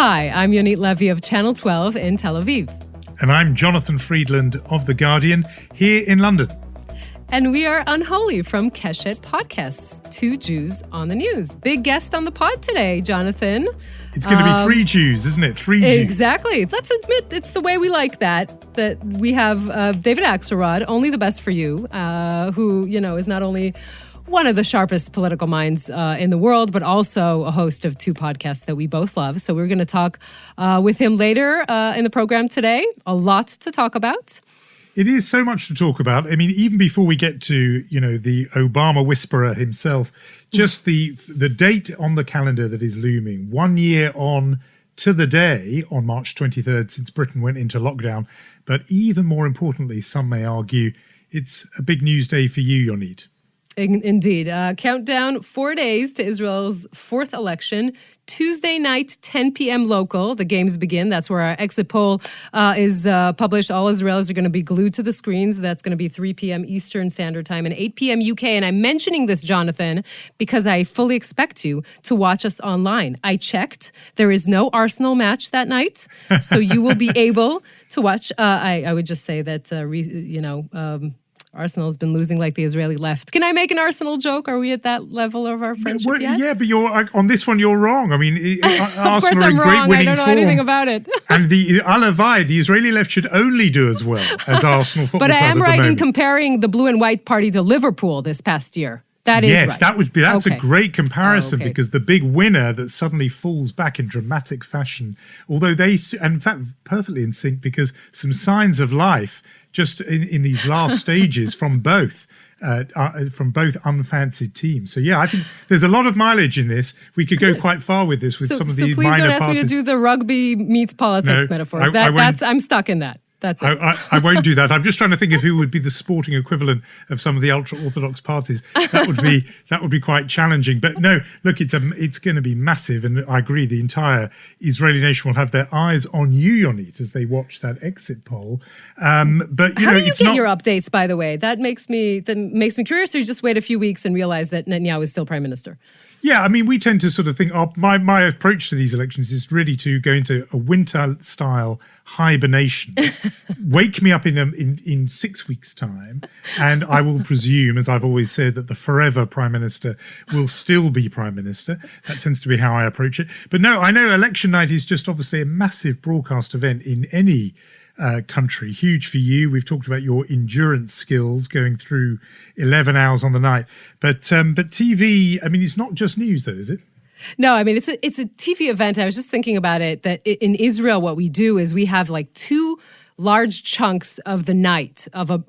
Hi, I'm Yonit Levy of Channel 12 in Tel Aviv. And I'm Jonathan Friedland of The Guardian here in London. And we are Unholy from Keshet Podcasts, two Jews on the news. Big guest on the pod today, Jonathan. It's going to be three Jews, isn't it? Three Jews. Exactly. Let's admit it's the way we like that we have David Axelrod, only the best for you, who, is not only one of the sharpest political minds in the world, but also a host of two podcasts that we both love. So we're going to talk with him later in the program today. A lot to talk about. It is so much to talk about. I mean, even before we get to, the Obama whisperer himself, just the date on the calendar that is looming, 1 year on to the day on March 23rd since Britain went into lockdown. But even more importantly, some may argue, it's a big news day for you, Yonit. Indeed. Countdown 4 days to Israel's fourth election. Tuesday night, 10 p.m. local. The games begin. That's where our exit poll is published. All Israelis are going to be glued to the screens. That's going to be 3 p.m. Eastern Standard Time and 8 p.m. UK. And I'm mentioning this, Jonathan, because I fully expect you to watch us online. I checked. There is no Arsenal match that night. So you will be able to watch. I would just say that, Arsenal has been losing like the Israeli left. Can I make an Arsenal joke? Are we at that level of our friendship yet? Yeah, but on this one, you're wrong. I mean, Arsenal are in great wrong. winning I don't know form. anything about it. And the Alavai, the Israeli left should only do as well as Arsenal Football But Club I am right in moment. comparing the blue and white party to Liverpool this past year. That is yes, right. That's okay. a great comparison okay. because the big winner that suddenly falls back in dramatic fashion, although and in fact, perfectly in sync because some signs of life just in these last stages from both unfancied teams. So yeah, I think there's a lot of mileage in this. We could go quite far with this with some of these minor parties. So please don't ask me to do the rugby meets politics metaphors. I'm stuck in that. That's it. I won't do that. I'm just trying to think of who would be the sporting equivalent of some of the ultra-Orthodox parties. That would be quite challenging. But no, look, it's going to be massive. And I agree, the entire Israeli nation will have their eyes on you, Yonit, as they watch that exit poll. But how do you get your updates, by the way? That makes me curious. Or you just wait a few weeks and realize that Netanyahu is still prime minister? Yeah, I mean, we tend to sort of think my approach to these elections is really to go into a winter-style hibernation. Wake me up in 6 weeks' time, and I will presume, as I've always said, that the forever prime minister will still be prime minister. That tends to be how I approach it. But no, I know election night is just obviously a massive broadcast event in any country. Huge for you. We've talked about your endurance skills going through 11 hours on the night. But TV, I mean, it's not just news though, is it? No, I mean, it's a TV event. I was just thinking about it, that in Israel, what we do is we have like two large chunks of the night of an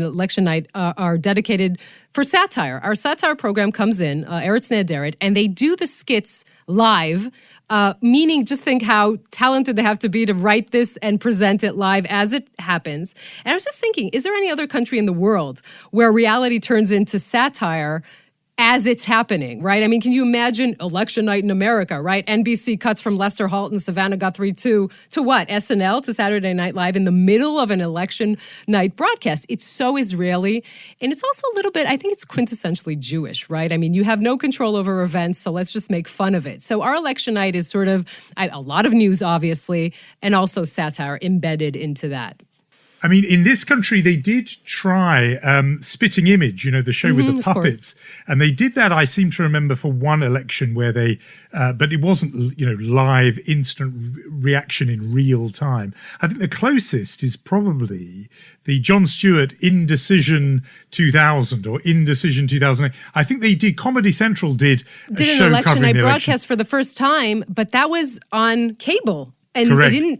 election night are dedicated for satire. Our satire program comes in, Eretz Nehederet, and they do the skits live, meaning just think how talented they have to be to write this and present it live as it happens. And I was just thinking, is there any other country in the world where reality turns into satire as it's happening, right? I mean, can you imagine election night in America, right? NBC cuts from Lester Holt and Savannah Guthrie to what? SNL, to Saturday Night Live in the middle of an election night broadcast. It's so Israeli. And it's also a little bit, I think it's quintessentially Jewish, right? I mean, you have no control over events, so let's just make fun of it. So our election night is sort of a lot of news, obviously, and also satire embedded into that. I mean, in this country, they did try Spitting Image, the show with the puppets. And they did that, I seem to remember, for one election where they, but it wasn't, live, instant reaction in real time. I think the closest is probably the Jon Stewart Indecision 2000 or Indecision 2008. I think they did, Comedy Central did a show an election covering night the broadcast for the first time, but that was on cable. And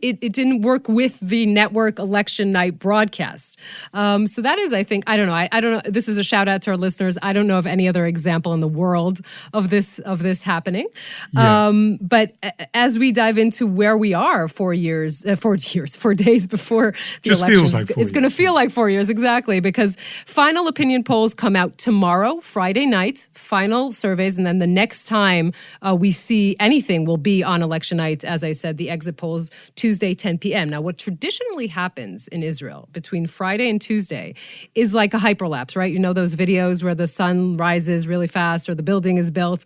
it didn't work with the network election night broadcast. So that is, I think, I don't know. I don't know. This is a shout out to our listeners. I don't know of any other example in the world of this happening. Yeah. But as we dive into where we are 4 days before the election, it's going to feel like 4 years, exactly, because final opinion polls come out tomorrow, Friday night, final surveys, and then the next time we see anything will be on election night, as I said, the exit polls Tuesday, 10 p.m. Now, what traditionally happens in Israel between Friday and Tuesday is like a hyperlapse, right? You know those videos where the sun rises really fast or the building is built.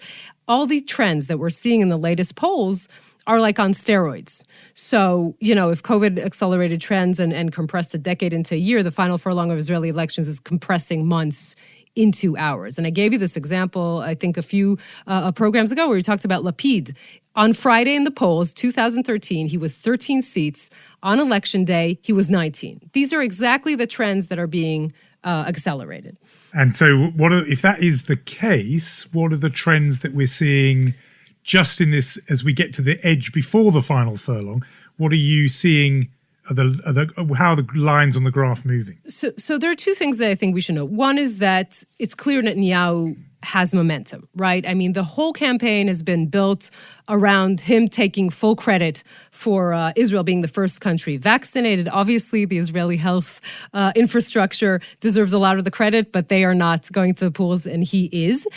All the trends that we're seeing in the latest polls are like on steroids. So, if COVID accelerated trends and compressed a decade into a year, the final furlong of Israeli elections is compressing months into hours. And I gave you this example, I think, a few programs ago where we talked about Lapid. On Friday in the polls, 2013, he was 13 seats. On election day, he was 19. These are exactly the trends that are being accelerated. And so if that is the case, what are the trends that we're seeing just in this, as we get to the edge before the final furlong? What are you seeing? How are the lines on the graph moving? So there are two things that I think we should know. One is that it's clear Netanyahu has momentum, right? I mean, the whole campaign has been built around him taking full credit for Israel being the first country vaccinated. Obviously, the Israeli health infrastructure deserves a lot of the credit, but they are not going to the polls, and he is.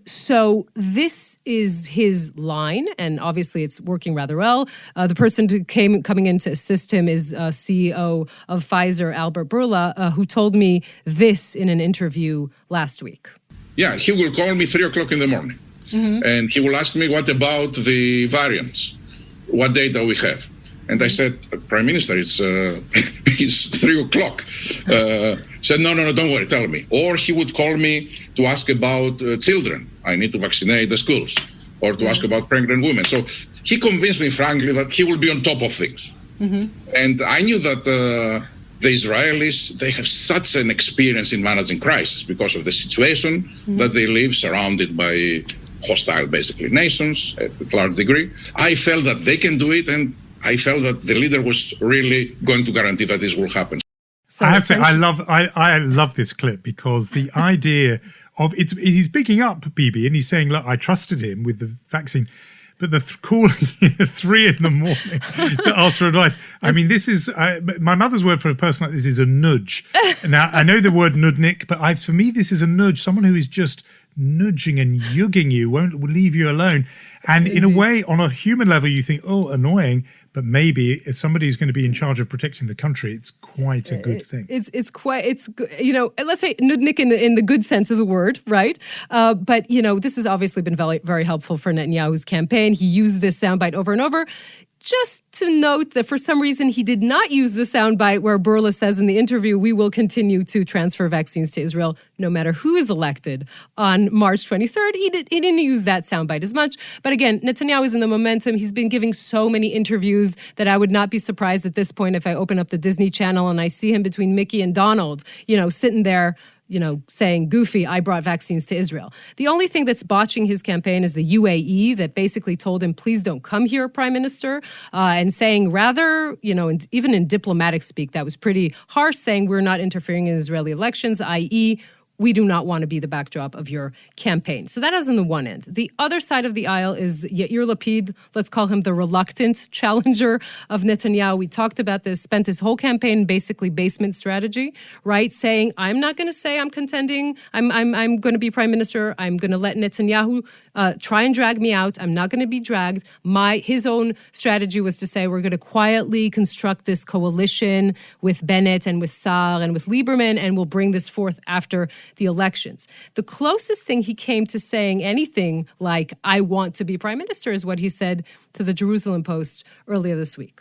So this is his line, and obviously it's working rather well. The person who coming in to assist him is CEO of Pfizer, Albert Bourla, who told me this in an interview last week. Yeah, he will call me 3 o'clock in the morning. And he will ask me, what about the variants? What data we have? And I said, Prime Minister, it's 3 o'clock. Said, no, don't worry, tell me. Or he would call me to ask about children. I need to vaccinate the schools. Or to ask about pregnant women. So he convinced me, frankly, that he will be on top of things. And I knew that the Israelis, they have such an experience in managing crisis because of the situation that they live, surrounded by hostile, basically, nations at a large degree. I felt that they can do it, and I felt that the leader was really going to guarantee that this will happen. So I have to say, I love this clip because the idea of he's picking up Bibi and he's saying, look, I trusted him with the vaccine. But the calling at 3 in the morning to ask for advice. I mean, this is my mother's word for a person like this is a nudge. Now, I know the word nudnik, but for me, this is a nudge. Someone who is just nudging and yugging you, won't leave you alone. And in a way, on a human level, you think, oh, annoying. But maybe as somebody who's going to be in charge of protecting the country, it's quite a good thing. Let's say nudnik in the good sense of the word, right? But this has obviously been very, very helpful for Netanyahu's campaign. He used this soundbite over and over. Just to note that for some reason he did not use the soundbite where Bourla says in the interview, we will continue to transfer vaccines to Israel no matter who is elected on March 23rd. He didn't use that soundbite as much. But again, Netanyahu is in the momentum. He's been giving so many interviews that I would not be surprised at this point if I open up the Disney Channel and I see him between Mickey and Donald, sitting there, saying, goofy, I brought vaccines to Israel. The only thing that's botching his campaign is the UAE that basically told him, please don't come here, Prime Minister, and saying rather, even in diplomatic speak, that was pretty harsh, saying we're not interfering in Israeli elections, i.e., we do not want to be the backdrop of your campaign. So that is on the one end. The other side of the aisle is Yair Lapid, let's call him the reluctant challenger of Netanyahu. We talked about this, spent his whole campaign basically basement strategy, right? Saying, I'm not going to say I'm contending, I'm going to be prime minister, I'm going to let Netanyahu try and drag me out. I'm not going to be dragged. His own strategy was to say we're going to quietly construct this coalition with Bennett and with Saar and with Lieberman, and we'll bring this forth after the elections. The closest thing he came to saying anything like, I want to be prime minister, is what he said to the Jerusalem Post earlier this week.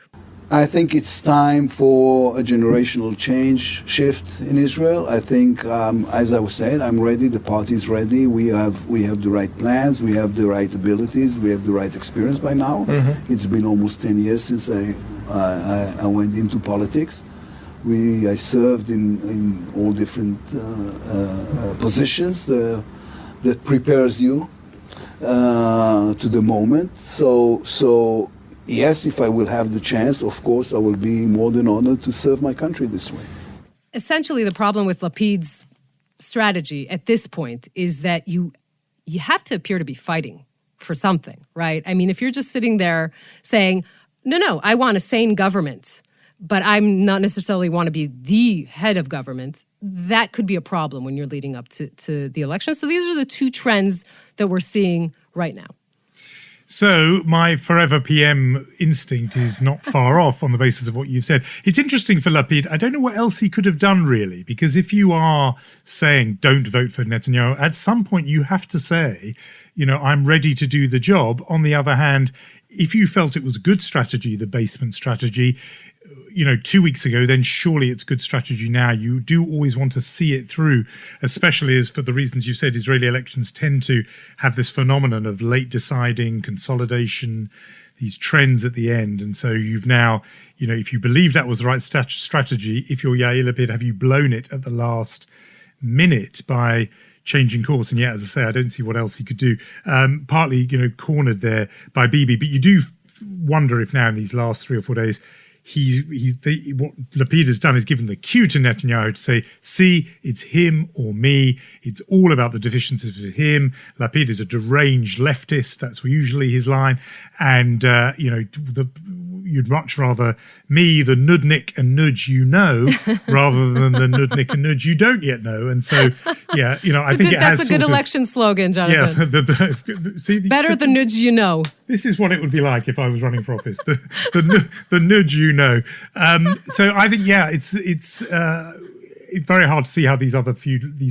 I think it's time for a generational shift in Israel. I think, as I was saying, I'm ready. The party is ready. We have the right plans. We have the right abilities. We have the right experience by now. It's been almost 10 years since I went into politics. I served in all different positions that prepares you to the moment. So yes, if I will have the chance, of course, I will be more than honored to serve my country this way. Essentially, the problem with Lapid's strategy at this point is that you have to appear to be fighting for something, right? I mean, if you're just sitting there saying, no, I want a sane government, but I'm not necessarily want to be the head of government, that could be a problem when you're leading up to the election. So these are the two trends that we're seeing right now. So my forever PM instinct is not far off on the basis of what you've said. It's interesting for Lapid. I don't know what else he could have done, really, because if you are saying don't vote for Netanyahu, at some point you have to say, I'm ready to do the job. On the other hand, if you felt it was good strategy, the basement strategy, 2 weeks ago, then surely it's good strategy now. You do always want to see it through, especially as for the reasons you said, Israeli elections tend to have this phenomenon of late deciding, consolidation, these trends at the end. And so you've now, if you believe that was the right strategy, if you're Yair Lapid, have you blown it at the last minute by changing course? And yet, as I say, I don't see what else he could do. Partly, cornered there by Bibi, but you do wonder if now in these last 3 or 4 days, what Lapid has done is given the cue to Netanyahu to say, see, it's him or me. It's all about the deficiencies of him. Lapid is a deranged leftist. That's usually his line. And, you'd much rather me, the nudnik and nudge rather than the nudnik and nudge you don't yet know. And so, I think that's a good election slogan, Jonathan. Yeah. Better the nudge you know. This is what it would be like if I was running for office. The nudge So I think, it's very hard to see how these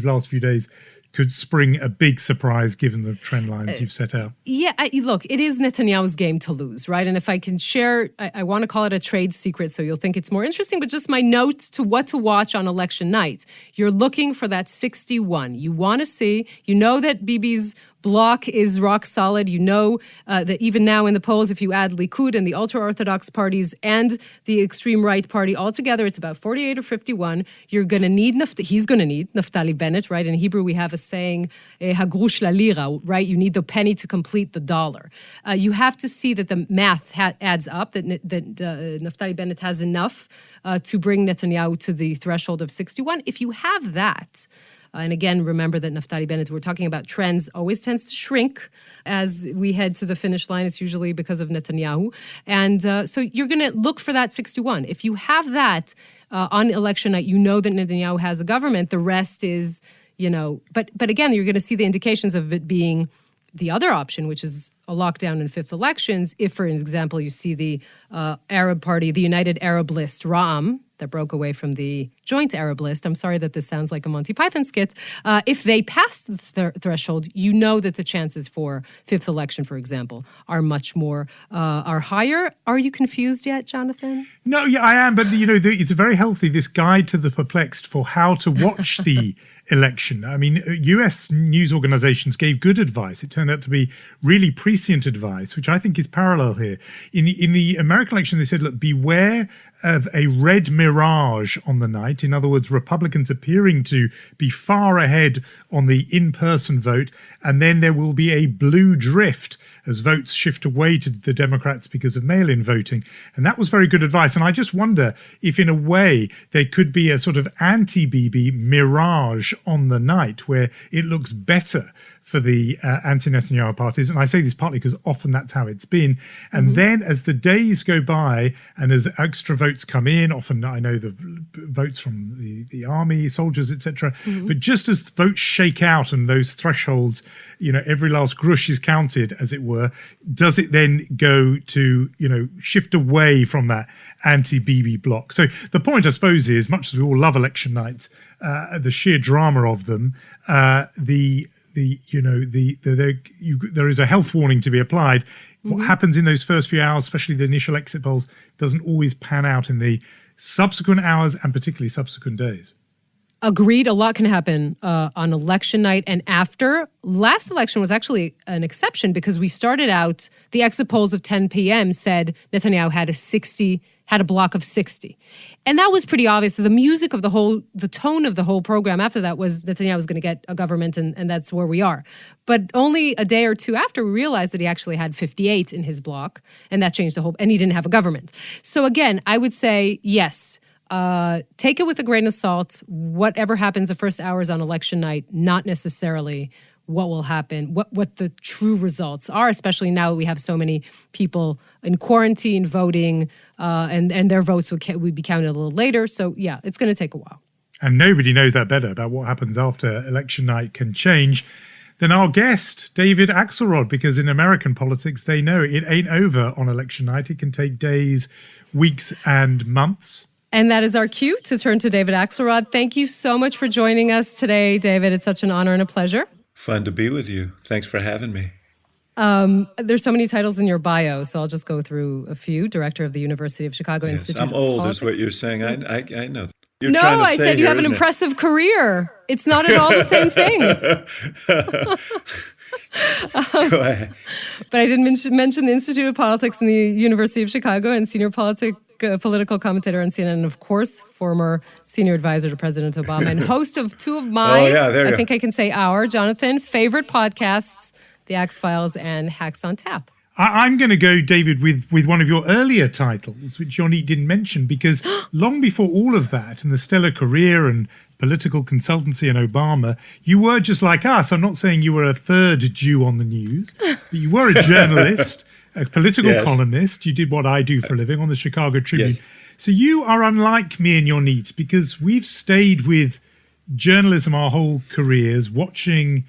last few days could spring a big surprise given the trend lines you've set out. Yeah, look, it is Netanyahu's game to lose, right? And if I can share, I want to call it a trade secret so you'll think it's more interesting, but just my note to what to watch on election night. You're looking for that 61. You want to see, that Bibi's bloc is rock solid. That even now in the polls, if you add Likud and the ultra-Orthodox parties and the extreme right party altogether, it's about 48 or 51. You're going to need, he's going to need Naftali Bennett, right? In Hebrew, we have a saying, hagrush la lira, right? You need the penny to complete the dollar. You have to see that the math adds up, that Naftali Bennett has enough to bring Netanyahu to the threshold of 61. If you have that, and again, remember that Naftali Bennett, we're talking about trends, always tends to shrink as we head to the finish line. It's usually because of Netanyahu. And so you're going to look for that 61. If you have that on election night, that Netanyahu has a government. The rest is, but again, you're going to see the indications of it being the other option, which is a lockdown in fifth elections. If, for example, you see the Arab party, the United Arab List, Ra'am, that broke away from the Joint Arab List. I'm sorry that this sounds like a Monty Python skit. If they pass the threshold, that the chances for fifth election, for example, are much more, are higher. Are you confused yet, Jonathan? No, yeah, I am. But, it's very healthy, this guide to the perplexed for how to watch the election. I mean, US news organizations gave good advice. It turned out to be really prescient advice, which I think is parallel here. In the American election, they said, look, beware of a red mirage on the night. In other words, Republicans appearing to be far ahead on the in-person vote, and then there will be a blue drift as votes shift away to the Democrats because of mail-in voting. And that was very good advice. And I just wonder if, in a way, there could be a sort of anti-Bibi mirage on the night where it looks better for the anti-Netanyahu parties. And I say this partly because often that's how it's been. And then as the days go by and as extra votes come in, often I know the votes from the army, soldiers, etc. But just as votes shake out and those thresholds, every last grush is counted, as it were, does it then go to, shift away from that anti-Bibi bloc? So the point, I suppose, is much as we all love election nights, the sheer drama of them, there is a health warning to be applied. What happens in those first few hours, especially the initial exit polls, doesn't always pan out in the subsequent hours and particularly subsequent days. Agreed. A lot can happen on election night and after. Last election was actually an exception because we started out, the exit polls of 10 p.m. said Netanyahu had a block of 60. And that was pretty obvious. So the tone of the whole program after that was Netanyahu was going to get a government and that's where we are. But only a day or two after, we realized that he actually had 58 in his block and that changed and he didn't have a government. So again, I would say, yes, take it with a grain of salt. Whatever happens the first hours on election night, not necessarily what will happen, what the true results are, especially now that we have so many people in quarantine voting and their votes would be counted a little later. So yeah, it's going to take a while. And nobody knows that better about what happens after election night can change than our guest, David Axelrod, because in American politics, they know it ain't over on election night. It can take days, weeks, and months. And that is our cue to turn to David Axelrod. Thank you so much for joining us today, David. It's such an honor and a pleasure. Fun to be with you. Thanks for having me. There's so many titles in your bio, so I'll just go through a few. Director of the University of Chicago Yes, Institute I'm of old, Politics. is what you're saying. I know. You're No, trying to I say said you here, have an isn't it? impressive career. It's not at all the same thing. Go ahead. But I did mention the Institute of Politics in the University of Chicago and senior political commentator on CNN, and of course, former senior advisor to President Obama and host of two of my, Oh, yeah, there you I go. think I can say our, Jonathan, favorite podcasts, The Axe Files and Hacks on Tap. I'm going to go, David, with one of your earlier titles, which Yoni didn't mention, because long before all of that and the stellar career and political consultancy and Obama, you were just like us. I'm not saying you were a third Jew on the news, but you were a journalist, a political Yes. columnist. You did what I do for a living on the Chicago Tribune. Yes. So you are unlike me and your needs, because we've stayed with journalism our whole careers, watching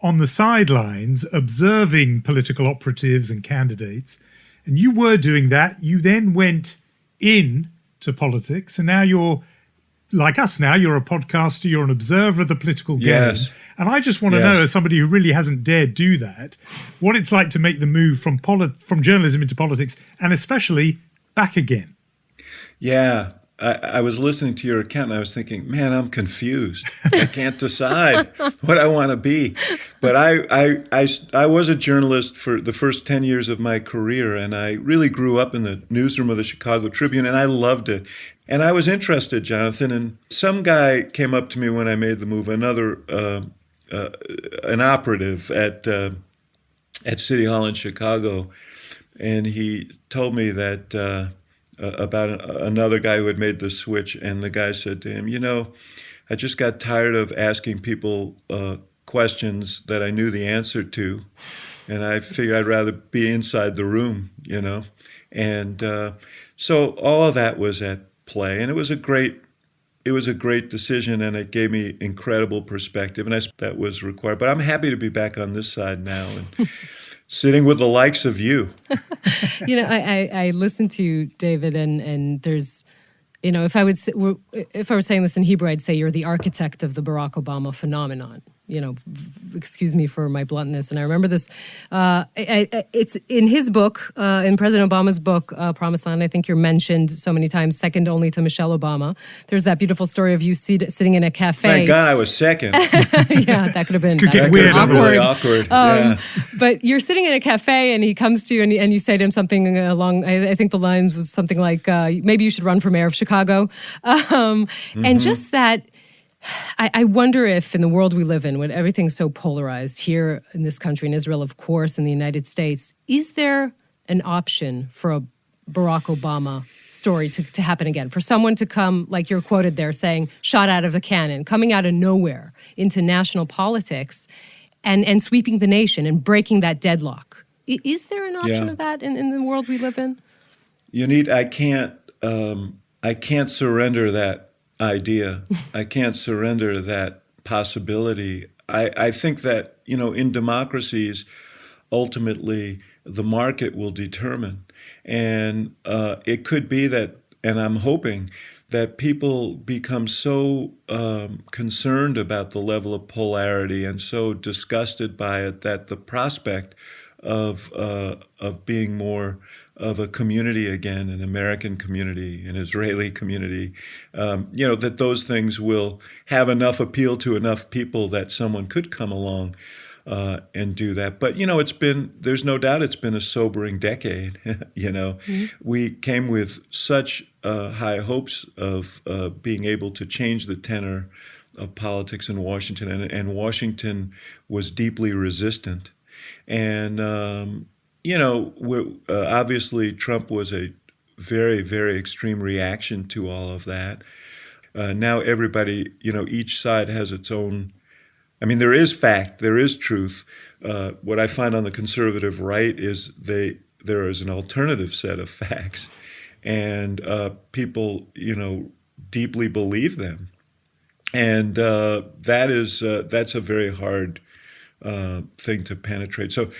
on the sidelines, observing political operatives and candidates. And you were doing that. You then went in to politics, and now you're like us now. You're a podcaster. You're an observer of the political game. Yes. And I just want to Yes. know, as somebody who really hasn't dared do that, what it's like to make the move from journalism into politics, and especially back again. Yeah, I was listening to your account and I was thinking, man, I'm confused. I can't decide what I want to be. But I was a journalist for the first 10 years of my career, and I really grew up in the newsroom of the Chicago Tribune, and I loved it. And I was interested, Jonathan, and some guy came up to me when I made the move, an operative at City Hall in Chicago, and he told me that about another guy who had made the switch, and the guy said to him, I just got tired of asking people questions that I knew the answer to, and I figured I'd rather be inside the room, and so all of that was at play, and it was a great decision, and it gave me incredible perspective, and that was required. But I'm happy to be back on this side now and sitting with the likes of you. I listened to you, David, and there's, if I were saying this in Hebrew, I'd say you're the architect of the Barack Obama phenomenon. Excuse me for my bluntness. And I remember this, it's in his book, in President Obama's book, Promised Land, I think you're mentioned so many times, second only to Michelle Obama. There's that beautiful story of you sitting in a cafe. Thank God I was second. Yeah, that could have been, Could get that weird could have been Really awkward. awkward. But you're sitting in a cafe and he comes to you and you say to him something along, I think the lines was something like, maybe you should run for mayor of Chicago. And just that, I wonder if in the world we live in, when everything's so polarized here in this country, in Israel, of course, in the United States, is there an option for a Barack Obama story to happen again? For someone to come, like you're quoted there saying, shot out of a cannon, coming out of nowhere into national politics and sweeping the nation and breaking that deadlock. Is there an option of that in the world we live in? I can't surrender that idea. I can't surrender that possibility. I think that, in democracies, ultimately the market will determine. And it could be that, and I'm hoping, that people become so concerned about the level of polarity and so disgusted by it that the prospect of being more of a community again, an American community, an Israeli community, that those things will have enough appeal to enough people that someone could come along and do that. But, there's no doubt it's been a sobering decade. We came with such high hopes of being able to change the tenor of politics in Washington, and Washington was deeply resistant. And, obviously Trump was a very, very extreme reaction to all of that. Now everybody, each side has its own. I mean, there is fact, there is truth. What I find on the conservative right is there is an alternative set of facts, and people, deeply believe them, and that's a very hard thing to penetrate. So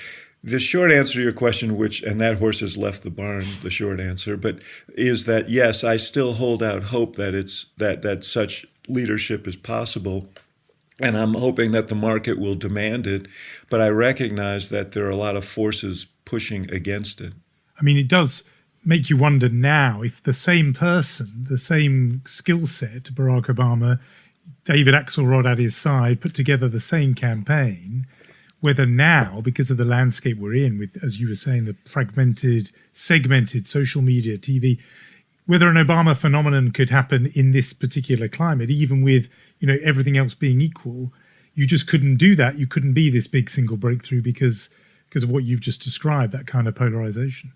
the short answer to your question, and that horse has left the barn, the short answer, but is that yes, I still hold out hope that that such leadership is possible. and I'm hoping that the market will demand it. But I recognize that there are a lot of forces pushing against it. I mean, it does make you wonder now if the same person, the same skill set, Barack Obama, David Axelrod at his side, put together the same campaign, whether now, because of the landscape we're in with, as you were saying, the fragmented, segmented social media, TV, whether an Obama phenomenon could happen in this particular climate, even with, everything else being equal. You just couldn't do that. You couldn't be this big single breakthrough because of what you've just described, that kind of polarization.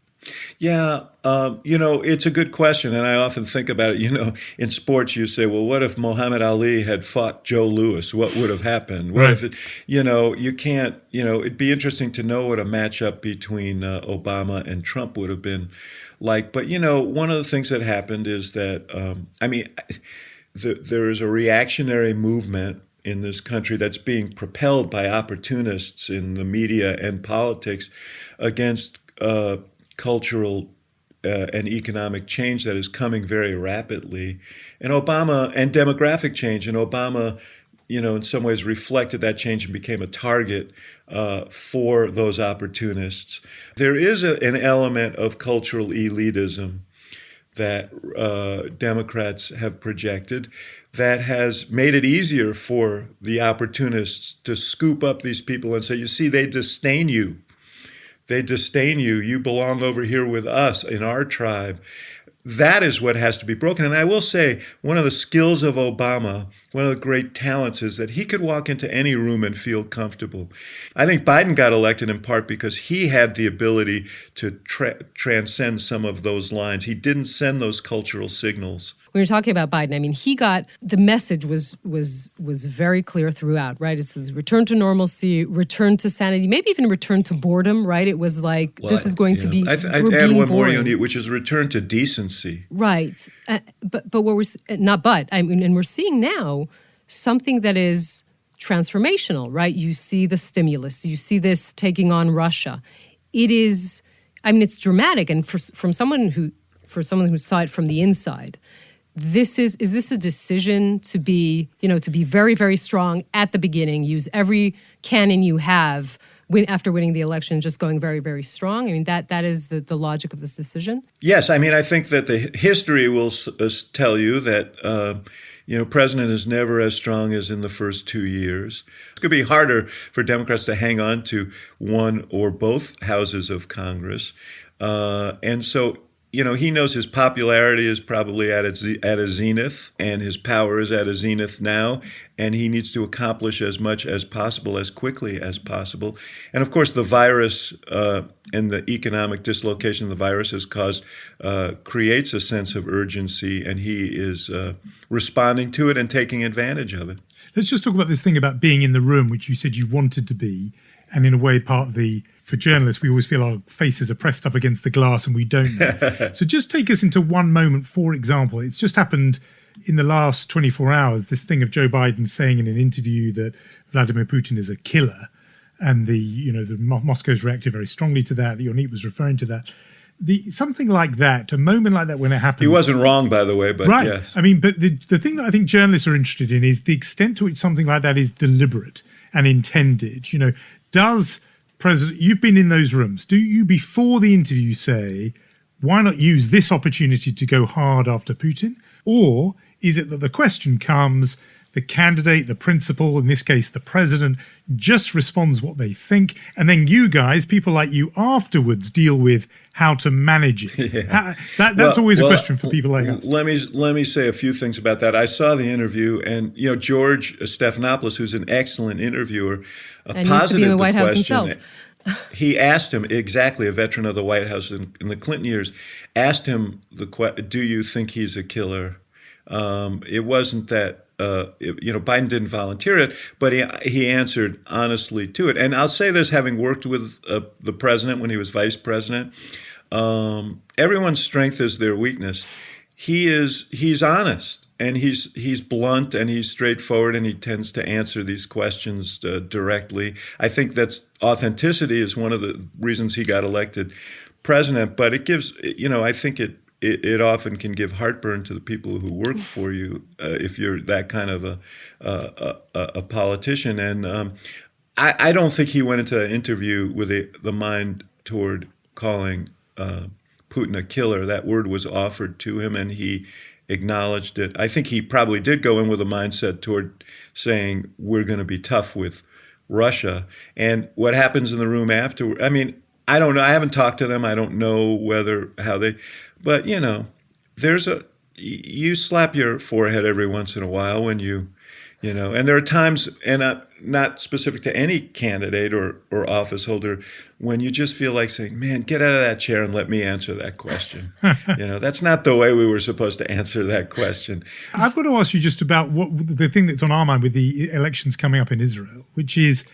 Yeah, it's a good question, and I often think about it. In sports, you say, well, what if Muhammad Ali had fought Joe Louis? What would have happened? What Right. if it, you can't, it'd be interesting to know what a matchup between Obama and Trump would have been like. But, one of the things that happened is that, there is a reactionary movement in this country that's being propelled by opportunists in the media and politics against cultural and economic change that is coming very rapidly, and demographic change. And Obama, in some ways reflected that change and became a target for those opportunists. There is an element of cultural elitism that Democrats have projected that has made it easier for the opportunists to scoop up these people and say, you see, they disdain you. They disdain you. You belong over here with us in our tribe. That is what has to be broken. And I will say, one of the skills of Obama, one of the great talents, is that he could walk into any room and feel comfortable. I think Biden got elected in part because he had the ability to transcend some of those lines. He didn't send those cultural signals. When you're talking about Biden, I mean, the message was very clear throughout, right? It says return to normalcy, return to sanity, maybe even return to boardom, right? It was like, this is going to be, I'd we're add being one more, boring. which is return to decency. Right. But what and we're seeing now something that is transformational, right? You see the stimulus, you see this taking on Russia. It is, it's dramatic. And for someone who saw it from the inside, is this a decision to be very, very strong at the beginning, use every cannon you have after winning the election, just going very, very strong? I mean, that is the logic of this decision? Yes, I think that the history will tell you that, president is never as strong as in the first 2 years. It's going to be harder for Democrats to hang on to one or both houses of Congress. And so, he knows his popularity is probably at a zenith, and his power is at a zenith now, and he needs to accomplish as much as possible, as quickly as possible. And of course, the virus and the economic dislocation the virus has caused creates a sense of urgency, and he is responding to it and taking advantage of it. Let's just talk about this thing about being in the room, which you said you wanted to be. And in a way, for journalists, we always feel our faces are pressed up against the glass and we don't know. So just take us into one moment, for example. It's just happened in the last 24 hours, this thing of Joe Biden saying in an interview that Vladimir Putin is a killer. And Moscow's reacted very strongly to that. Yonit was referring to that. Something like that, a moment like that when it happens. He wasn't wrong, by the way, but right. Yes. But the thing that I think journalists are interested in is the extent to which something like that is deliberate and intended. Does President, you've been in those rooms, do you before the interview say, why not use this opportunity to go hard after Putin? Or is it that the question comes, the candidate, the principal, in this case, the president, just responds what they think, and then you guys, people like you afterwards, deal with how to manage it? Yeah. That's always a question for people like us. Let me say a few things about that. I saw the interview, and George Stephanopoulos, who's an excellent interviewer, and used to be in the White House himself. He asked him, exactly, a veteran of the White House in the Clinton years, asked him do you think he's a killer? It wasn't that. Biden didn't volunteer it, but he answered honestly to it. And I'll say this, having worked with the president when he was vice president, everyone's strength is their weakness. He's honest, and he's blunt, and he's straightforward, and he tends to answer these questions directly. I think that's authenticity is one of the reasons he got elected president. But it gives, I think it often can give heartburn to the people who work for you if you're that kind of a politician. And I don't think he went into that interview with the mind toward calling Putin a killer. That word was offered to him, and he acknowledged it. I think he probably did go in with a mindset toward saying, we're going to be tough with Russia. And what happens in the room afterward, I mean, I don't know. I haven't talked to them. I don't know but you slap your forehead every once in a while when and there are times, and not specific to any candidate or office holder, when you just feel like saying, man, get out of that chair and let me answer that question. That's not the way we were supposed to answer that question. I've got to ask you just about what the thing that's on our mind with the elections coming up in Israel, which is,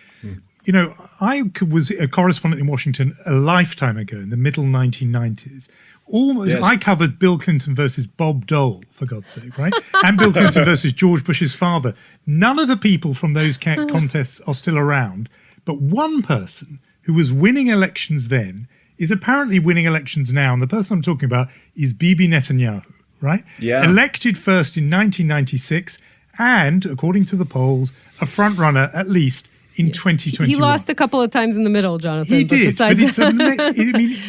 I was a correspondent in Washington a lifetime ago in the middle 1990s. Yes. I covered Bill Clinton versus Bob Dole, for God's sake, right? And Bill Clinton versus George Bush's father. None of the people from those contests are still around, but one person who was winning elections then is apparently winning elections now. And the person I'm talking about is Bibi Netanyahu, right? Yeah. Elected first in 1996 and, according to the polls, a front runner at least in 2021. He lost a couple of times in the middle, Jonathan. He did, but it's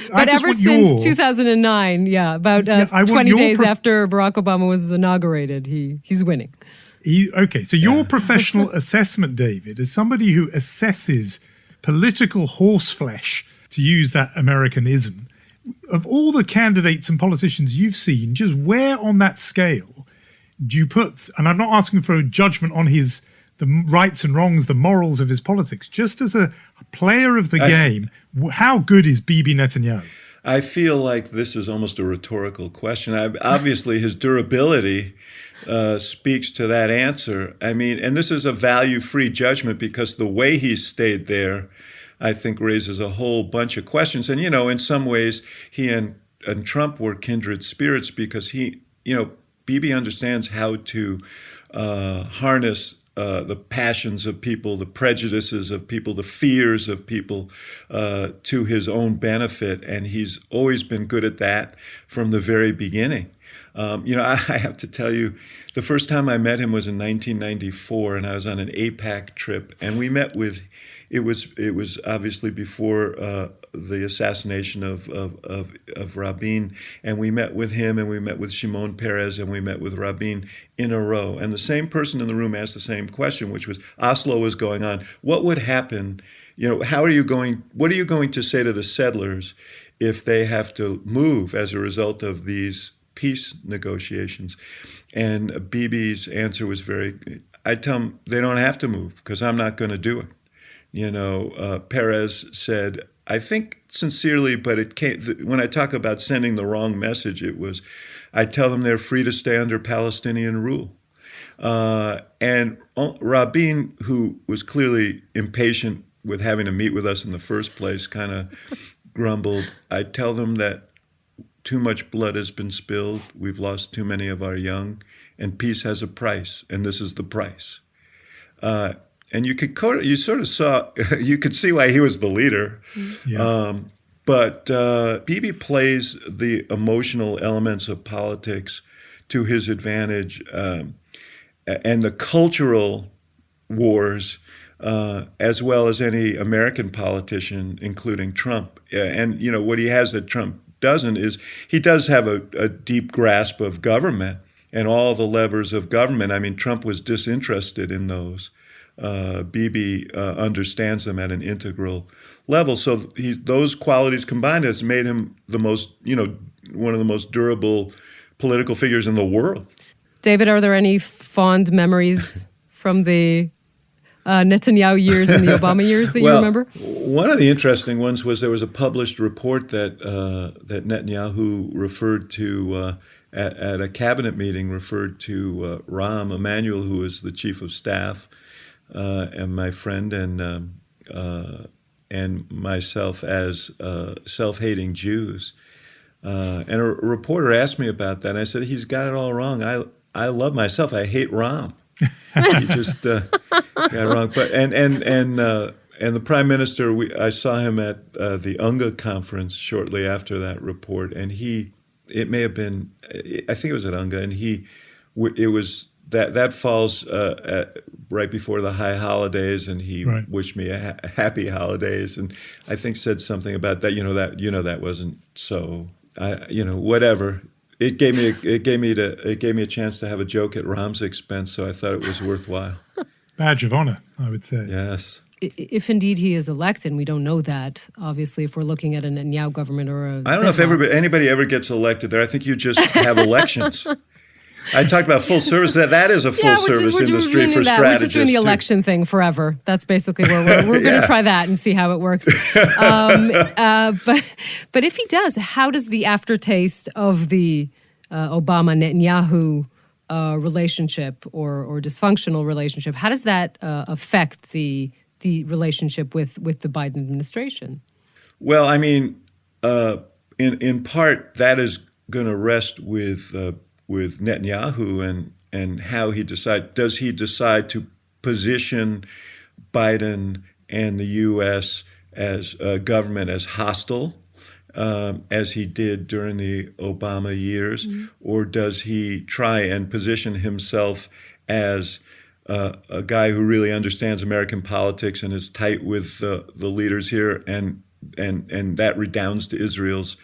but ever since 2009, about 20 days after Barack Obama was inaugurated, he's winning. Okay, so your professional assessment, David, as somebody who assesses political horseflesh, to use that Americanism, of all the candidates and politicians you've seen, just where on that scale do you put, and I'm not asking for a judgment on the rights and wrongs, the morals of his politics, just as a player of the game, how good is Bibi Netanyahu? I feel like this is almost a rhetorical question. Obviously, his durability speaks to that answer. I mean, and this is a value-free judgment because the way he stayed there, I think, raises a whole bunch of questions. And, in some ways, he and Trump were kindred spirits because Bibi understands how to harness the passions of people, the prejudices of people, the fears of people to his own benefit. And he's always been good at that from the very beginning. I have to tell you, the first time I met him was in 1994, and I was on an AIPAC trip, and we met with, it was obviously before the assassination of Rabin, and we met with him, and we met with Shimon Peres, and we met with Rabin in a row. And the same person in the room asked the same question, which was, Oslo was going on. What would happen? What are you going to say to the settlers if they have to move as a result of these peace negotiations? And Bibi's answer was I tell them they don't have to move because I'm not going to do it. Peres said, I think sincerely, but when I talk about sending the wrong message, it was, I tell them they're free to stay under Palestinian rule. And Rabin, who was clearly impatient with having to meet with us in the first place, kind of grumbled. I tell them that too much blood has been spilled. We've lost too many of our young, and peace has a price, and this is the price. And you could see why he was the leader. Yeah. But Bibi plays the emotional elements of politics to his advantage, and the cultural wars, as well as any American politician, including Trump. And what he has that Trump doesn't is he does have a deep grasp of government and all the levers of government. I mean, Trump was disinterested in those. Bibi understands them at an integral level. So those qualities combined has made him the most, one of the most durable political figures in the world. David, are there any fond memories from the Netanyahu years and the Obama years that you remember? One of the interesting ones was there was a published report that Netanyahu referred to at a cabinet meeting, referred to Rahm Emanuel, who was the chief of staff, and my friend and myself as self-hating Jews. And a reporter asked me about that, and I said, he's got it all wrong. I love myself. I hate Rahm. He just got it wrong. But and the prime minister, I saw him at the UNGA conference shortly after that report, and he it may have been, I think it was at UNGA, and it was that falls right before the high holidays, and he Right. wished me a happy holidays, and I think said something about that. That wasn't so. Whatever. It gave me a chance to have a joke at Ram's expense, so I thought it was worthwhile. Badge of honor, I would say. Yes. If indeed he is elected, and we don't know that, obviously, if we're looking at a Netanyahu government or a I don't know if anybody ever gets elected there. I think you just have elections. I talked about full service. That is a full service industry for strategists. We're just doing the election thing forever. That's basically where we're going to try that and see how it works. But if he does, how does the aftertaste of the Obama-Netanyahu relationship or dysfunctional relationship, how does that affect the relationship with the Biden administration? Well, I mean, in part, that is going to rest with Netanyahu and how he decide. Does he decide to position Biden and the U.S. as a government as hostile, as he did during the Obama years, or does he try and position himself as a guy who really understands American politics and is tight with the leaders here, and that redounds to Israel's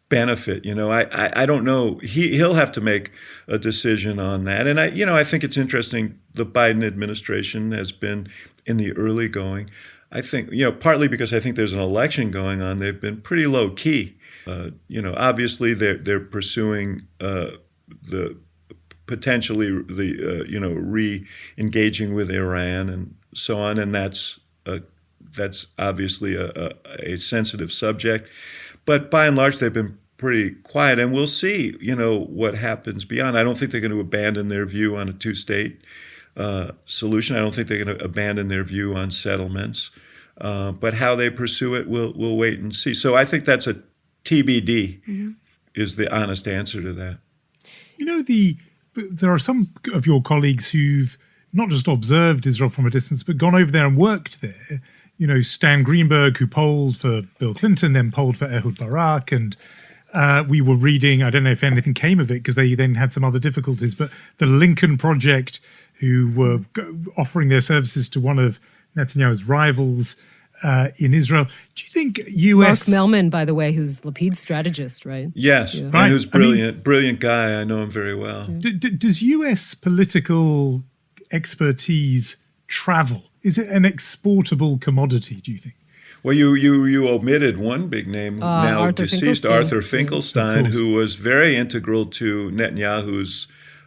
benefit? I don't know. He'll have to make a decision on that. And I think it's interesting. The Biden administration has been in the early going. I think, partly because I think there's an election going on, they've been pretty low key. Obviously they're pursuing the potentially re-engaging with Iran and so on, and that's obviously a sensitive subject. But by and large, they've been pretty quiet, and we'll see, what happens beyond. I don't think they're going to abandon their view on a two-state solution. I don't think they're going to abandon their view on settlements. But how they pursue it, we'll wait and see. So I think that's a TBD, is the honest answer to that. There are some of your colleagues who've not just observed Israel from a distance, but gone over there and worked there. Stan Greenberg, who polled for Bill Clinton, then polled for Ehud Barak. And we were reading, I don't know if anything came of it because they then had some other difficulties, but the Lincoln Project, who were offering their services to one of Netanyahu's rivals in Israel. Do you think U.S. Mark Mellman, by the way, who's Lapid's strategist, right? Yes, Yeah. and Right. who's brilliant guy. I know him very well. Does U.S. political expertise travel? Is it an exportable commodity, do you think? Well, you omitted one big name, now Arthur deceased, Finkelstein. Arthur Of Finkelstein, course. who was very integral to Netanyahu's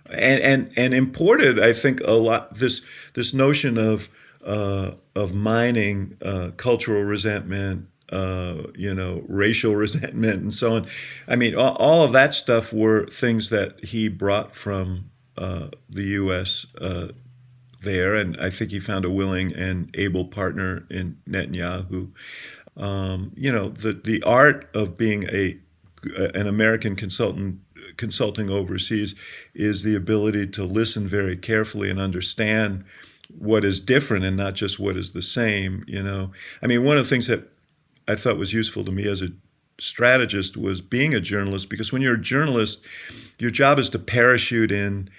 and imported, I think, a lot this notion of mining cultural resentment, racial resentment, and so on. I mean, all of that stuff were things that he brought from the U.S. There, and I think he found a willing and able partner in Netanyahu. The art of being an American consulting overseas is the ability to listen very carefully and understand what is different and not just what is the same. I mean, one of the things that I thought was useful to me as a strategist was being a journalist, because when you're a journalist, your job is to parachute in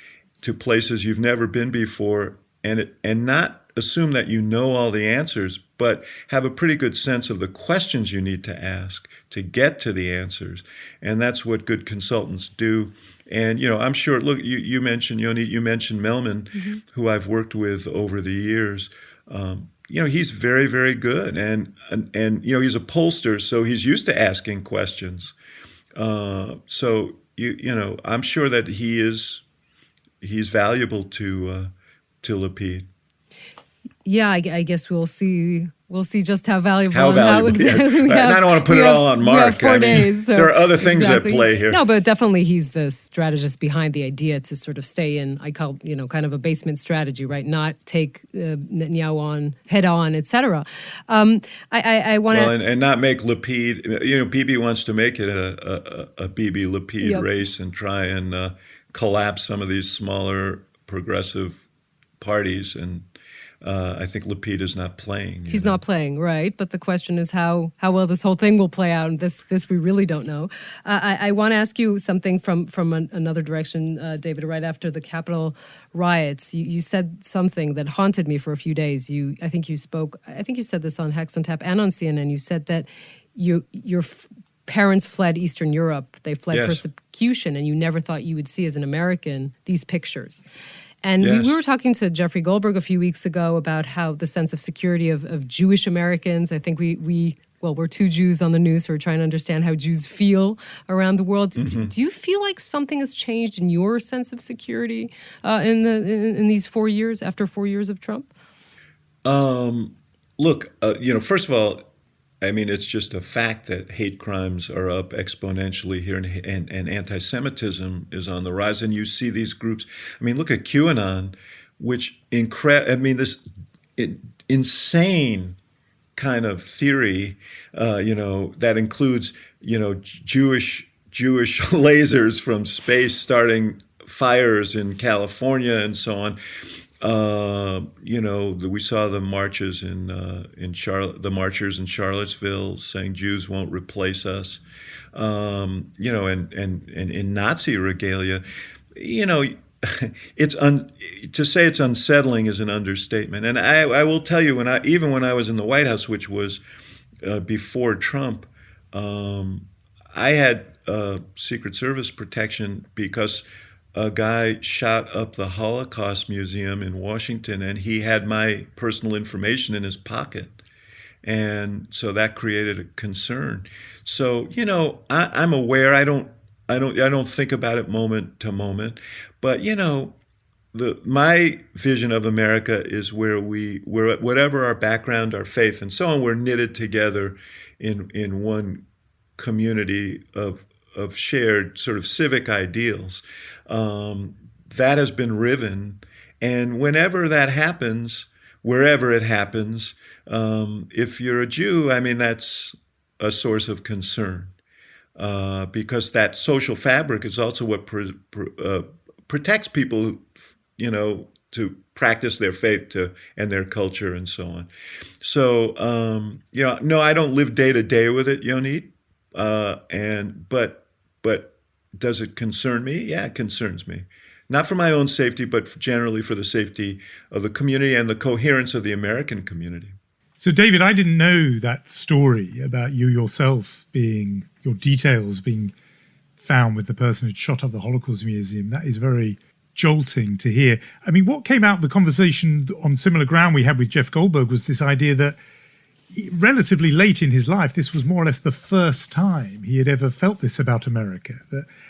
to places you've never been before and not assume that you know all the answers, but have a pretty good sense of the questions you need to ask to get to the answers. And that's what good consultants do. And, I'm sure, look, you mentioned, Yoni, you mentioned Mellman, who I've worked with over the years. He's very, very good. And he's a pollster, so he's used to asking questions. So, I'm sure that he's valuable to Lapid. Yeah, I guess we'll see. We'll see just how valuable. How and valuable? exactly. Yeah. And I don't want to put it all on Mark. We have 4 days. So there are other things exactly. at play here. No, but definitely he's the strategist behind the idea to sort of stay in. I call kind of a basement strategy, right? Not take Netanyahu on head on, etc. I want to and not make Lapid. Bibi wants to make it a Bibi Lapid race and try and collapse some of these smaller progressive parties, I think Lapid is not playing. He's not playing, right? But the question is how well this whole thing will play out, and this we really don't know. I want to ask you something from another direction, David. Right after the Capitol riots, you said something that haunted me for a few days. I think you said this on Hex on Tap and on CNN. You said that your parents fled Eastern Europe. They fled Yes. persecution, and you never thought you would see as an American these pictures. And Yes. we were talking to Jeffrey Goldberg a few weeks ago about how the sense of security of Jewish Americans. I think we're two Jews on the news who are trying to understand how Jews feel around the world. Do you feel like something has changed in your sense of security in these 4 years, after 4 years of Trump? Look, first of all, I mean, it's just a fact that hate crimes are up exponentially here, and anti-Semitism is on the rise. And you see these groups. I mean, look at QAnon, which this insane kind of theory, that includes, Jewish lasers from space starting fires in California and so on. We saw the marches in Charlotte, the marchers in Charlottesville saying Jews won't replace us. And in Nazi regalia, to say it's unsettling is an understatement. And I will tell you, even when I was in the White House, which was before Trump, I had Secret Service protection because a guy shot up the Holocaust Museum in Washington, and he had my personal information in his pocket. And so that created a concern. So, I'm aware. I don't think about it moment to moment, but my vision of America is where whatever our background, our faith, and so on, we're knitted together in one community of shared sort of civic ideals. That has been riven, and whenever that happens, wherever it happens, if you're a Jew, I mean, that's a source of concern. Because that social fabric is also what protects people, to practice their faith and their culture and so on. So, no, I don't live day to day with it, Yonit. But does it concern me? Yeah, it concerns me. Not for my own safety, but generally for the safety of the community and the coherence of the American community. So, David, I didn't know that story about you yourself your details being found with the person who shot up the Holocaust Museum. That is very jolting to hear. I mean, what came out of the conversation on similar ground we had with Jeff Goldberg was this idea that relatively late in his life, this was more or less the first time he had ever felt this about America.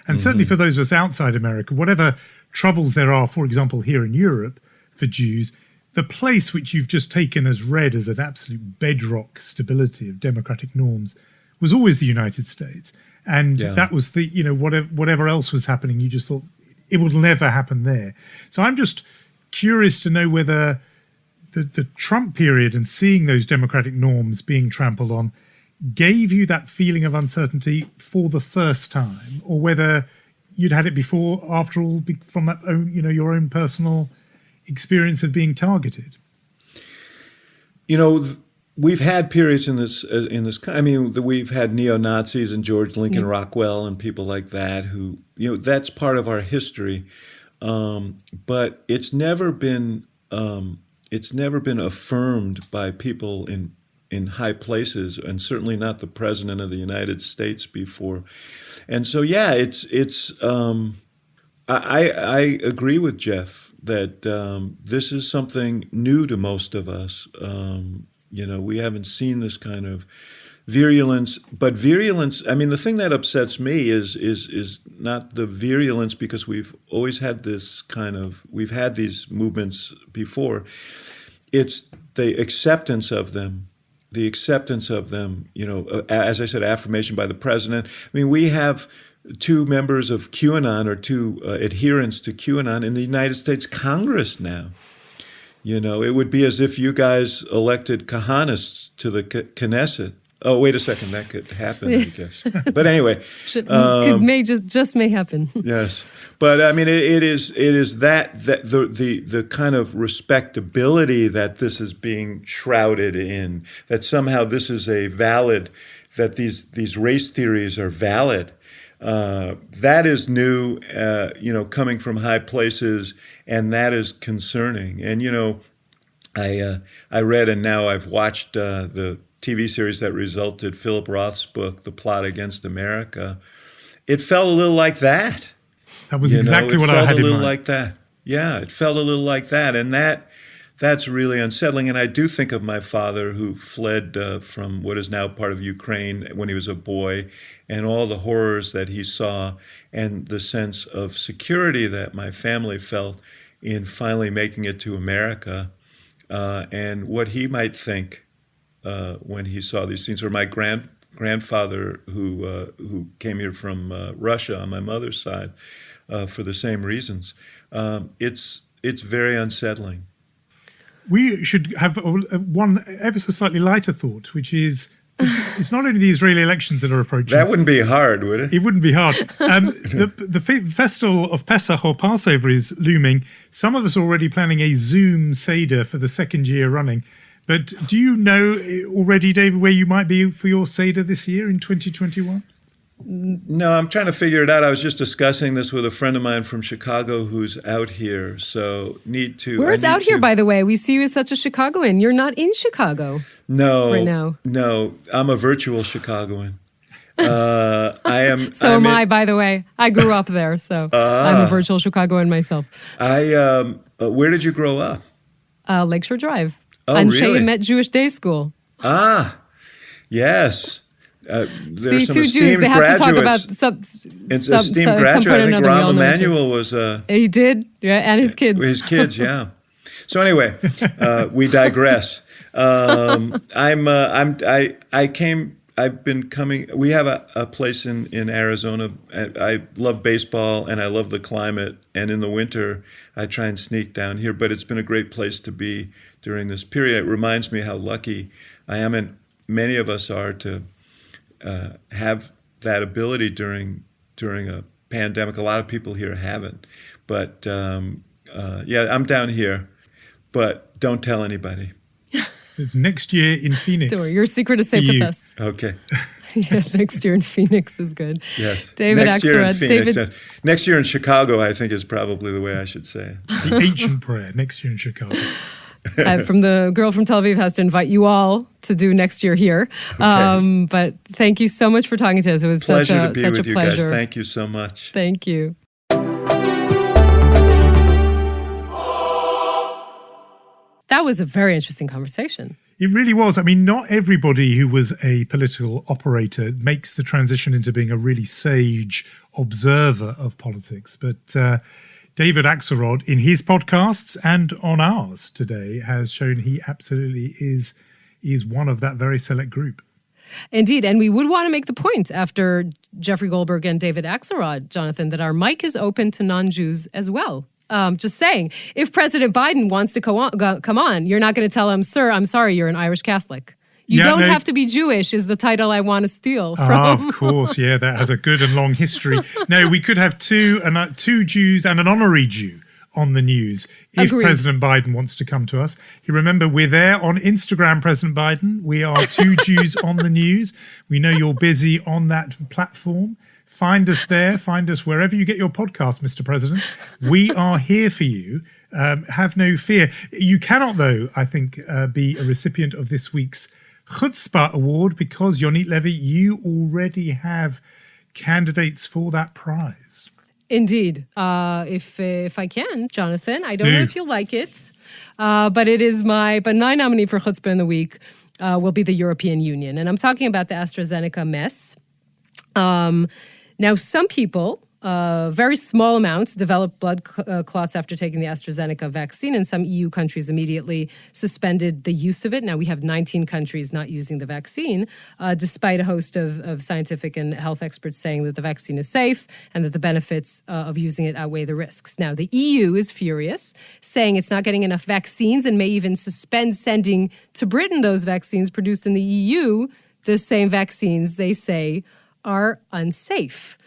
And certainly for those of us outside America, whatever troubles there are, for example, here in Europe for Jews, the place which you've just taken as read as an absolute bedrock stability of democratic norms was always the United States. And that was whatever else was happening, you just thought it would never happen there. So I'm just curious to know whether the Trump period and seeing those democratic norms being trampled on gave you that feeling of uncertainty for the first time, or whether you'd had it before, after all, from that own, your own personal experience of being targeted. We've had periods in this. I mean, we've had neo-Nazis and George Lincoln Rockwell and people like that who, that's part of our history. But it's never been affirmed by people in high places, and certainly not the president of the United States before. And so, I agree with Jeff that this is something new to most of us. We haven't seen this kind of virulence, but virulence, I mean, the thing that upsets me is not the virulence, because we've always had we've had these movements before. It's the acceptance of them, as I said, affirmation by the president. I mean, we have two members of QAnon, or two adherents to QAnon in the United States Congress now. It would be as if you guys elected Kahanists to the Knesset. Oh, wait a second. That could happen, I guess. But anyway, May just may happen. yes. But I mean, it is that the kind of respectability that this is being shrouded in, that somehow this is a valid, that these race theories are valid. That is new, coming from high places, and that is concerning. And I read, and now I've watched the TV series that resulted, Philip Roth's book, The Plot Against America. It felt a little like that. That was exactly what I had in mind. It felt a little like that. Yeah, it felt a little like that. And that's really unsettling. And I do think of my father, who fled from what is now part of Ukraine when he was a boy, and all the horrors that he saw, and the sense of security that my family felt in finally making it to America, and what he might think when he saw these things. Or my grandfather, who came here from Russia on my mother's side, for the same reasons. It's very unsettling. We should have one ever so slightly lighter thought, which is it's not only the Israeli elections that are approaching. That wouldn't be hard, would it? It wouldn't be hard. The festival of Pesach or Passover is looming. Some of us are already planning a Zoom Seder for the second year running. But do you know already, David, where you might be for your Seder this year in 2021? No, I'm trying to figure it out. I was just discussing this with a friend of mine from Chicago who's out here, so Where's out here, by the way? We see you as such a Chicagoan. You're not in Chicago. No. Right now. No, I'm a virtual Chicagoan. I am. So am I, by the way. I grew up there, so I'm a virtual Chicagoan myself. Where did you grow up? Lakeshore Drive. Oh, on really? Shea Met Jewish Day School. Yes. See, two Jews, they have to talk about some esteemed graduate. I think Rahm Emanuel was. He did, yeah, and his kids. His kids, yeah. So anyway, we digress. I've been coming. We have a place in Arizona. I love baseball and I love the climate. And in the winter, I try and sneak down here. But it's been a great place to be during this period. It reminds me how lucky I am, and many of us are, to have that ability during a pandemic. A lot of people here haven't. But I'm down here. But don't tell anybody. So it's next year in Phoenix. Don't worry, your secret is safe with us. Okay. Yeah, next year in Phoenix is good. Yes. David next year in Axelrod. Phoenix. Next year in Chicago, I think, is probably the way I should say it. The ancient prayer, next year in Chicago. From the girl from Tel Aviv has to invite you all to do next year here. Okay. But thank you so much for talking to us. It was Pleasure such to be a with you pleasure. guys. Thank you so much. Thank you. That was a very interesting conversation. It really was. I mean, not everybody who was a political operator makes the transition into being a really sage observer of politics. But David Axelrod, in his podcasts and on ours today, has shown he absolutely is one of that very select group. Indeed. And we would want to make the point after Jeffrey Goldberg and David Axelrod, Jonathan, that our mic is open to non-Jews as well. Just saying, if President Biden wants to come on, you're not going to tell him, sir, I'm sorry, you're an Irish Catholic. You don't have to be Jewish is the title I want to steal from. Of course, yeah, that has a good and long history. No, we could have two Jews and an honorary Jew on the news if Agreed. President Biden wants to come to us. You remember, we're there on Instagram, President Biden. We are two Jews on the news. We know you're busy on that platform. Find us there. Find us wherever you get your podcast, Mr. President. We are here for you. Have no fear. You cannot, though, I think, be a recipient of this week's Chutzpah Award because, Yonit Levy, you already have candidates for that prize. Indeed. If I can, Jonathan, I don't know if you'll like it, but it is but my nominee for Chutzpah in the week will be the European Union. And I'm talking about the AstraZeneca mess. Now, some people, very small amounts, developed blood clots after taking the AstraZeneca vaccine, and some EU countries immediately suspended the use of it. Now, we have 19 countries not using the vaccine, despite a host of scientific and health experts saying that the vaccine is safe and that the benefits of using it outweigh the risks. Now, the EU is furious, saying it's not getting enough vaccines and may even suspend sending to Britain those vaccines produced in the EU the same vaccines they say are unsafe.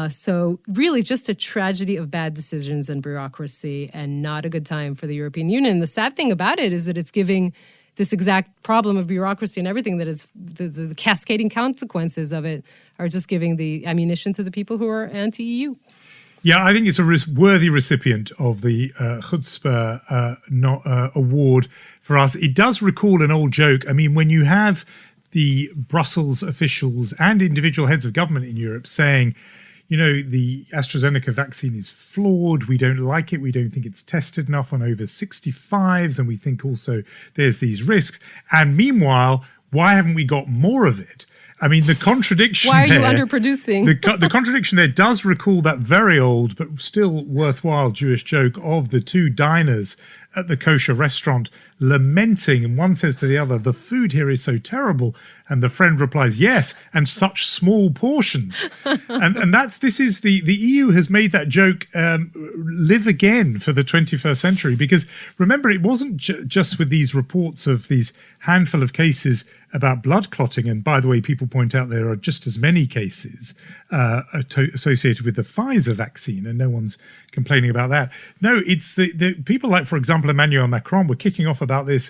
So really just a tragedy of bad decisions and bureaucracy, and not a good time for the European Union. The sad thing about it is that it's giving this exact problem of bureaucracy and everything that is the cascading consequences of it are just giving the ammunition to the people who are anti-EU. Yeah, I think it's a worthy recipient of the Chutzpah award for us. It does recall an old joke. I mean, when you have the Brussels officials and individual heads of government in Europe saying, you know, the AstraZeneca vaccine is flawed. We don't like it. We don't think it's tested enough on over 65s. And we think also there's these risks. And meanwhile, why haven't we got more of it? I mean, the contradiction Why are you there, underproducing? the contradiction there does recall that very old but still worthwhile Jewish joke of the two diners at the kosher restaurant lamenting, and one says to the other, the food here is so terrible, and the friend replies, yes, and such small portions. and this is the EU has made that joke live again for the 21st century, because remember, it wasn't just with these reports of these handful of cases about blood clotting, and by the way, people point out there are just as many cases associated with the Pfizer vaccine, and no one's complaining about that. No, it's the people like, for example, Emmanuel Macron were kicking off about this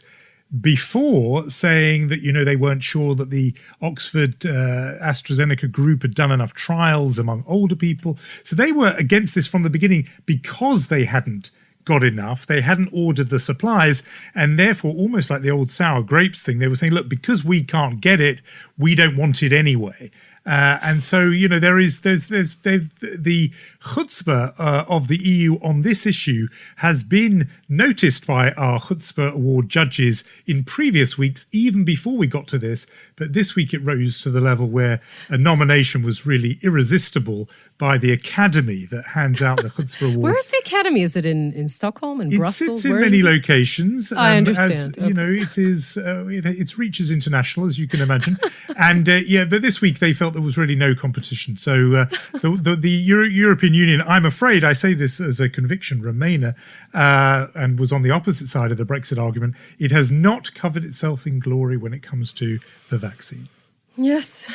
before, saying that, you know, they weren't sure that the Oxford AstraZeneca group had done enough trials among older people. So they were against this from the beginning because they hadn't got enough. They hadn't ordered the supplies, and therefore, almost like the old sour grapes thing, they were saying, look, because we can't get it, we don't want it anyway. And so, you know, there's the chutzpah of the EU on this issue has been noticed by our chutzpah award judges in previous weeks, even before we got to this. But this week it rose to the level where a nomination was really irresistible by the Academy that hands out the chutzpah award. Where is the Academy? Is it in Stockholm, in Brussels? It sits in many locations. I understand. As, you know, it is. It reaches international, as you can imagine. And but this week they felt there was really no competition. So the European Union, I'm afraid, I say this as a conviction Remainer, and was on the opposite side of the Brexit argument. It has not covered itself in glory when it comes to the vaccine. Yes.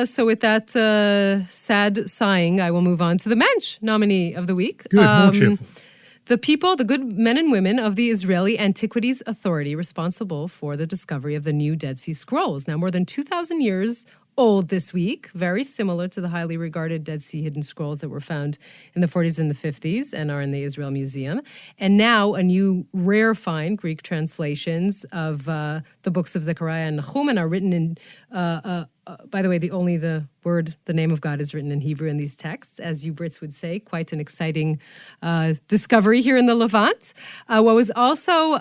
So with that sad sighing, I will move on to the Mensch nominee of the week. Good, more cheerful. The people, the good men and women of the Israeli Antiquities Authority, responsible for the discovery of the new Dead Sea Scrolls. Now, more than 2,000 years old this week, very similar to the highly regarded Dead Sea Hidden Scrolls that were found in the 40s and the 50s and are in the Israel Museum. And now a new rare find, Greek translations of the books of Zechariah and Nahum, and are written in, by the way, the name of God is written in Hebrew in these texts, as you Brits would say. Quite an exciting discovery here in the Levant. What was also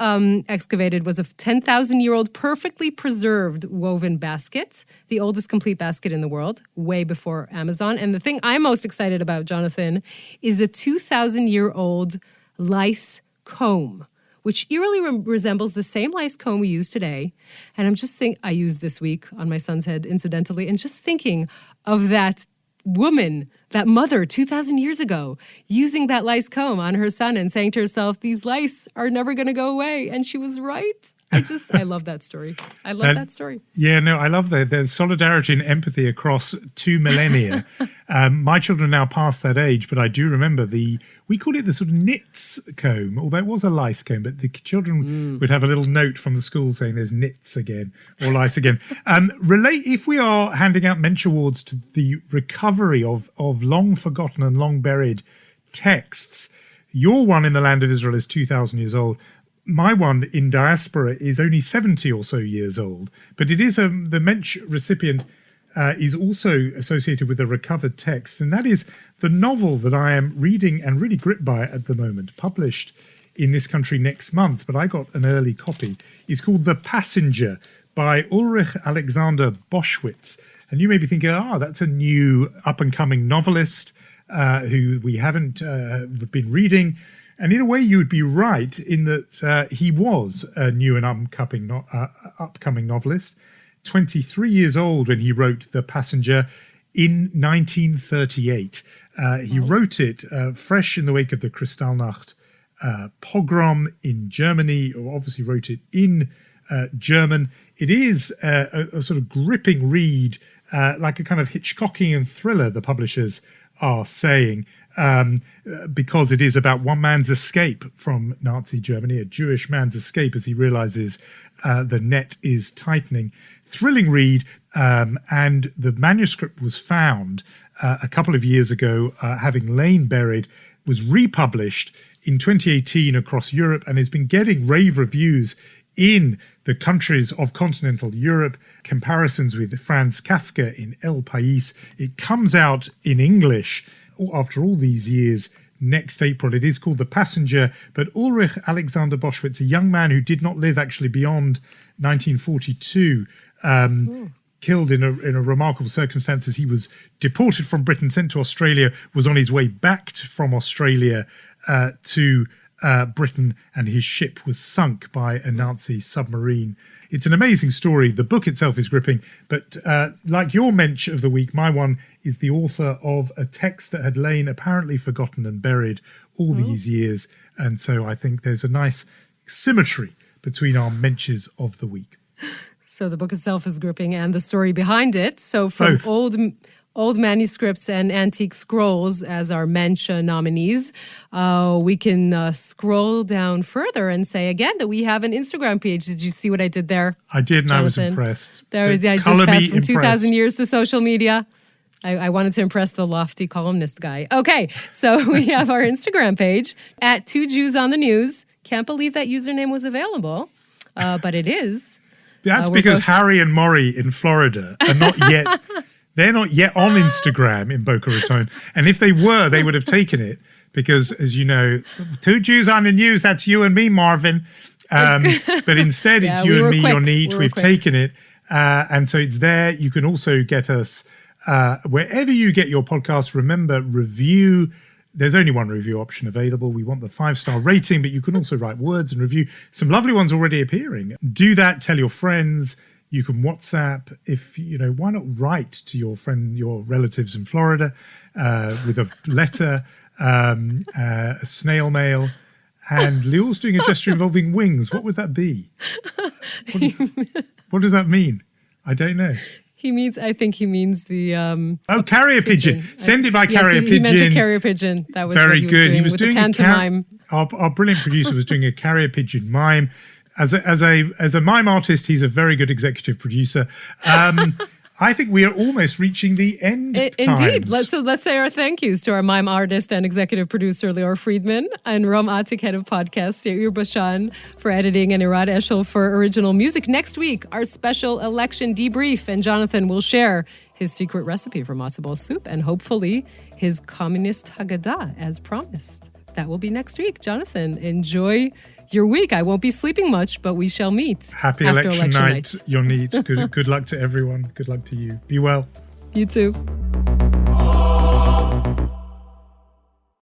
excavated was a 10,000-year-old perfectly preserved woven basket, the oldest complete basket in the world, way before Amazon. And the thing I'm most excited about, Jonathan, is a 2,000-year-old lice comb, which eerily resembles the same lice comb we use today. And I'm just I used this week on my son's head, incidentally, and just thinking of that woman, that mother 2,000 years ago, using that lice comb on her son and saying to herself, these lice are never going to go away. And she was right. I love that story. I love that story. Yeah, no, I love that. There's solidarity and empathy across 2 millennia. My children are now past that age, but I do remember we called it the sort of nits comb, although it was a lice comb, but the children would have a little note from the school saying there's nits again or lice again. If we are handing out Mensch Awards to the recovery of long forgotten and long buried texts, your one in the land of Israel is 2,000 years old. My one in diaspora is only 70 or so years old, but it is the Mensch recipient is also associated with a recovered text, and that is the novel that I am reading and really gripped by at the moment, published in this country next month, but I got an early copy. It's called The Passenger by Ulrich Alexander Boschwitz. And you may be thinking, that's a new up-and-coming novelist who we haven't been reading. And in a way, you would be right in that he was a new and upcoming novelist, 23 years old when he wrote The Passenger in 1938. He wrote it fresh in the wake of the Kristallnacht pogrom in Germany, or obviously wrote it in German. It is a sort of gripping read, like a kind of Hitchcockian thriller, the publishers are saying, because it is about one man's escape from Nazi Germany, a Jewish man's escape as he realizes the net is tightening. Thrilling read, and the manuscript was found a couple of years ago, having lain buried, was republished in 2018 across Europe and has been getting rave reviews in the countries of continental Europe, comparisons with Franz Kafka in El País. It comes out in English after all these years next April. It is called The Passenger, but Ulrich Alexander Boschwitz, a young man who did not live actually beyond 1942, killed in a remarkable circumstances. He was deported from Britain, sent to Australia, was on his way back from Australia to Britain, and his ship was sunk by a Nazi submarine. It's an amazing story. The book itself is gripping, but like your mensch of the week, my one is the author of a text that had lain apparently forgotten and buried all these years. And so I think there's a nice symmetry between our menches of the week. So the book itself is gripping and the story behind it. So from Both. old manuscripts and antique scrolls as our mensch nominees, we can scroll down further and say again that we have an Instagram page. Did you see what I did there? I did, and I was Jonathan? impressed. There is, I just Colour me passed from 2,000 impressed. years to social media. I wanted to impress the lofty columnist guy. Okay, so we have our Instagram page at 2 Jews on the News. Can't believe that username was available, but it is. That's we're because both- Harry and Maury in Florida are not yet, they're not yet on Instagram in Boca Raton. And if they were, they would have taken it because, as you know, 2 Jews on the News, that's you and me, Marvin. But instead, Yeah, it's you we and were me, quick. your need. We were We've quick. taken it. And so it's there. You can also get us wherever you get your podcast. Remember, review. There's only one review option available. We want the 5-star rating, but you can also write words and review. Some lovely ones already appearing. Do that. Tell your friends. You can WhatsApp. If you know, why not write to your friend, your relatives in Florida, with a letter, a snail mail. And Lior's doing a gesture involving wings. What would that be? What does that mean? I don't know. I think he means the Carrier pigeon. Send it by carrier yes, he meant the pigeon. carrier pigeon. That was Very what good. He was doing with the pantomime. Our brilliant producer was doing a carrier pigeon mime. As a mime artist, he's a very good executive producer. I think we are almost reaching the end. Indeed. times. Let's say our thank yous to our mime artist and executive producer Lior Friedman and Rom Atik, head of podcast, Yair Bashan for editing, and Irad Eshel for original music. Next week, our special election debrief, and Jonathan will share his secret recipe for matzo ball soup and hopefully his communist Haggadah as promised. That will be next week. Jonathan, enjoy your week. I won't be sleeping much, but we shall meet. Happy after election night, Yonit. Good luck to everyone. Good luck to you. Be well. You too.